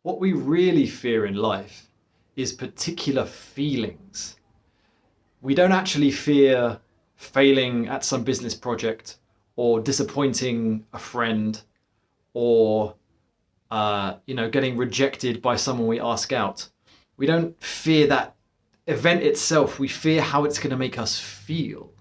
what we really fear in life is particular feelings. We don't actually fear failing at some business project or disappointing a friend or getting rejected by someone we ask out. We don't fear that event itself. We fear how it's going to make us feel.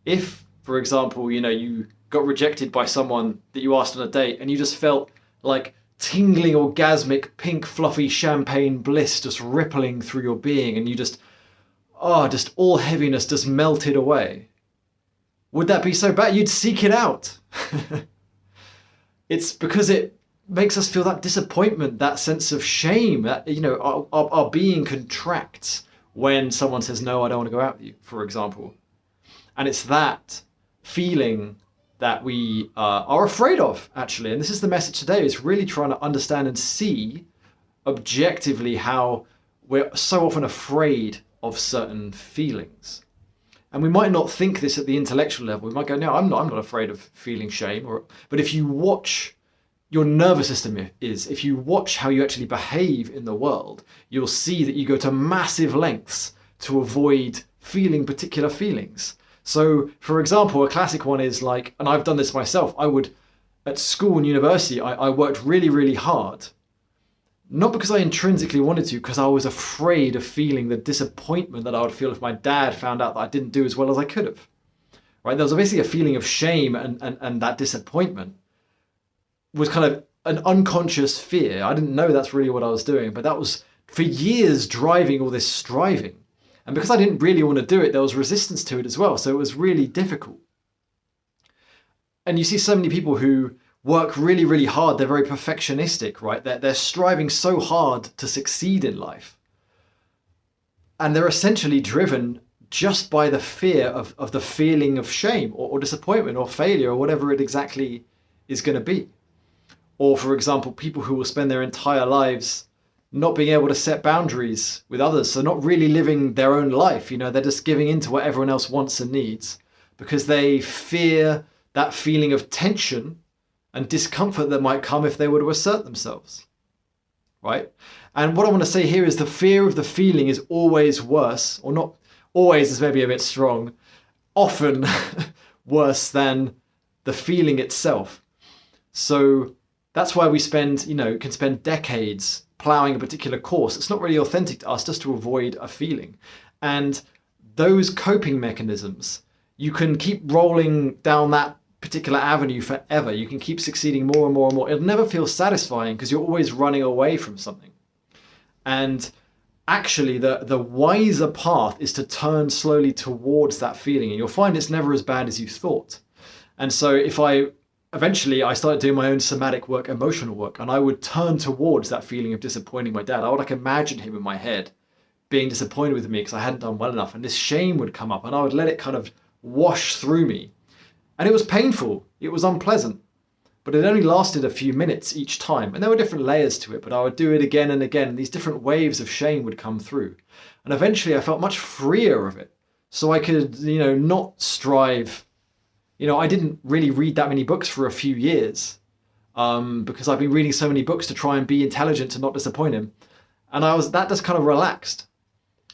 If, for example, you got rejected by someone that you asked on a date and you just felt like tingling, orgasmic, pink, fluffy champagne bliss just rippling through your being, and you just all heaviness just melted away. Would that be so bad? You'd seek it out. It's because it makes us feel that disappointment, that sense of shame, that, our being contracts when someone says, no, I don't want to go out with you, for example. And it's that feeling that we are afraid of, actually. And this is the message today, is really trying to understand and see objectively how we're so often afraid of certain feelings. And we might not think this at the intellectual level. We might go, no, I'm not afraid of feeling shame. But if you watch your nervous system if you watch how you actually behave in the world, you'll see that you go to massive lengths to avoid feeling particular feelings. So, for example, a classic one is like, and I've done this myself, at school and university, I worked really, really hard. Not because I intrinsically wanted to, because I was afraid of feeling the disappointment that I would feel if my dad found out that I didn't do as well as I could have. Right? There was basically a feeling of shame, and that disappointment was kind of an unconscious fear. I didn't know that's really what I was doing, but that was for years driving all this striving. And because I didn't really want to do it, there was resistance to it as well. So it was really difficult. And you see so many people who work really, really hard. They're very perfectionistic, right? They're striving so hard to succeed in life. And they're essentially driven just by the fear of the feeling of shame or disappointment or failure or whatever it exactly is going to be. Or, for example, people who will spend their entire lives not being able to set boundaries with others, so not really living their own life. They're just giving in to what everyone else wants and needs because they fear that feeling of tension and discomfort that might come if they were to assert themselves, right? And what I want to say here is the fear of the feeling is always worse, or not always is maybe a bit strong, often worse than the feeling itself. So that's why we can spend decades plowing a particular course. It's not really authentic to us, just to avoid a feeling. And those coping mechanisms, you can keep rolling down that particular avenue forever. You can keep succeeding more and more and more. It'll never feel satisfying because you're always running away from something. And actually, the wiser path is to turn slowly towards that feeling, and you'll find it's never as bad as you thought. And so eventually I started doing my own somatic work, emotional work, and I would turn towards that feeling of disappointing my dad. I would imagine him in my head being disappointed with me because I hadn't done well enough, and this shame would come up, and I would let it kind of wash through me. And it was painful, it was unpleasant, but it only lasted a few minutes each time. And there were different layers to it, but I would do it again and again. And these different waves of shame would come through. And eventually I felt much freer of it. So I could, not strive. I didn't really read that many books for a few years because I've been reading so many books to try and be intelligent to not disappoint him. And that just kind of relaxed.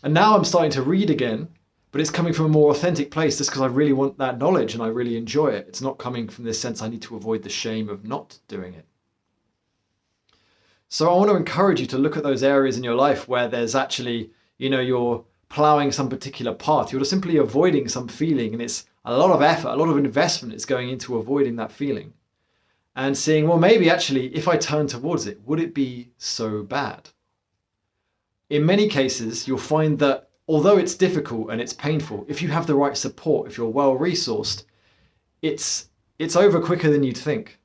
And now I'm starting to read again, but it's coming from a more authentic place just because I really want that knowledge and I really enjoy it. It's not coming from this sense I need to avoid the shame of not doing it. So I want to encourage you to look at those areas in your life where there's actually, you're plowing some particular path. You're simply avoiding some feeling, and it's a lot of effort, a lot of investment is going into avoiding that feeling. And seeing, well, maybe actually if I turn towards it, would it be so bad? In many cases, you'll find that although it's difficult and it's painful, if you have the right support, if you're well resourced, it's over quicker than you'd think.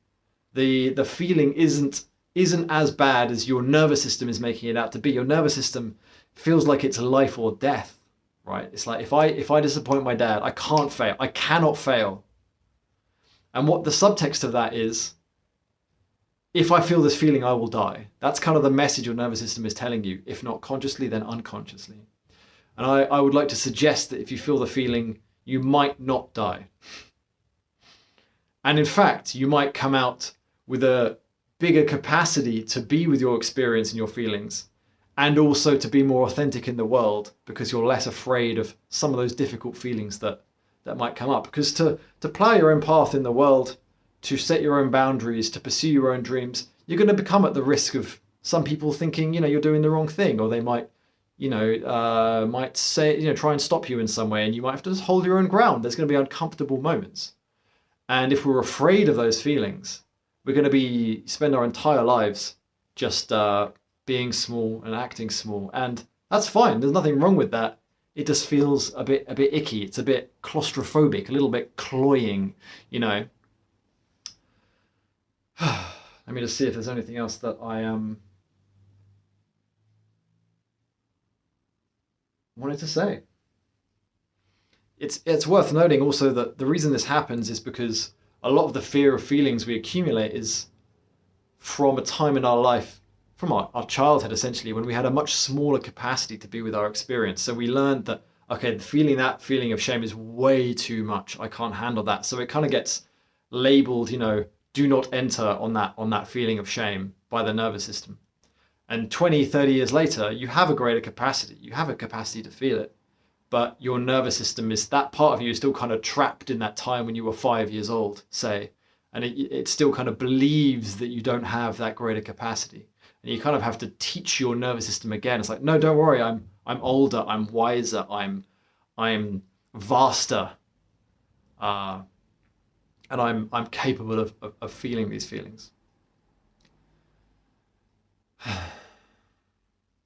The feeling isn't as bad as your nervous system is making it out to be. Your nervous system feels like it's life or death, right? It's like if I disappoint my dad, I can't fail. I cannot fail. And what the subtext of that is, if I feel this feeling, I will die. That's kind of the message your nervous system is telling you, if not consciously, then unconsciously. And I would like to suggest that if you feel the feeling, you might not die. And in fact, you might come out with a bigger capacity to be with your experience and your feelings, and also to be more authentic in the world because you're less afraid of some of those difficult feelings that might come up. Because to plow your own path in the world, to set your own boundaries, to pursue your own dreams, you're going to become at the risk of some people thinking, you're doing the wrong thing, or they might, might say, try and stop you in some way, and you might have to just hold your own ground. There's going to be uncomfortable moments. And if we're afraid of those feelings, we're going to spend our entire lives just being small and acting small. And that's fine. There's nothing wrong with that. It just feels a bit icky. It's a bit claustrophobic, a little bit cloying, Let me just see if there's anything else that I wanted to say. It's worth noting also that the reason this happens is because a lot of the fear of feelings we accumulate is from a time in our life, from our childhood essentially, when we had a much smaller capacity to be with our experience. So we learned that, okay, that feeling of shame is way too much. I can't handle that. So it kind of gets labeled, do not enter on that feeling of shame by the nervous system. And 20, 30 years later, you have a greater capacity. You have a capacity to feel it. But your nervous system that part of you is still kind of trapped in that time when you were 5 years old, say. And it still kind of believes that you don't have that greater capacity. And you kind of have to teach your nervous system again. It's like, no, don't worry. I'm older. I'm wiser. I'm vaster. And I'm capable of feeling these feelings.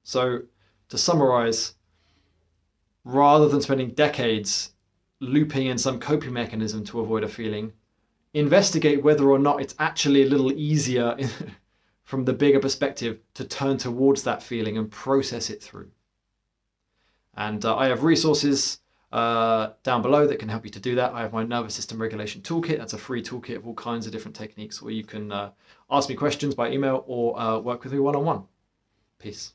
So to summarize, rather than spending decades looping in some coping mechanism to avoid a feeling, investigate whether or not it's actually a little easier from the bigger perspective to turn towards that feeling and process it through. And I have resources down below that can help you to do that. I have my nervous system regulation toolkit. That's a free toolkit of all kinds of different techniques where you can ask me questions by email or work with me one-on-one. Peace.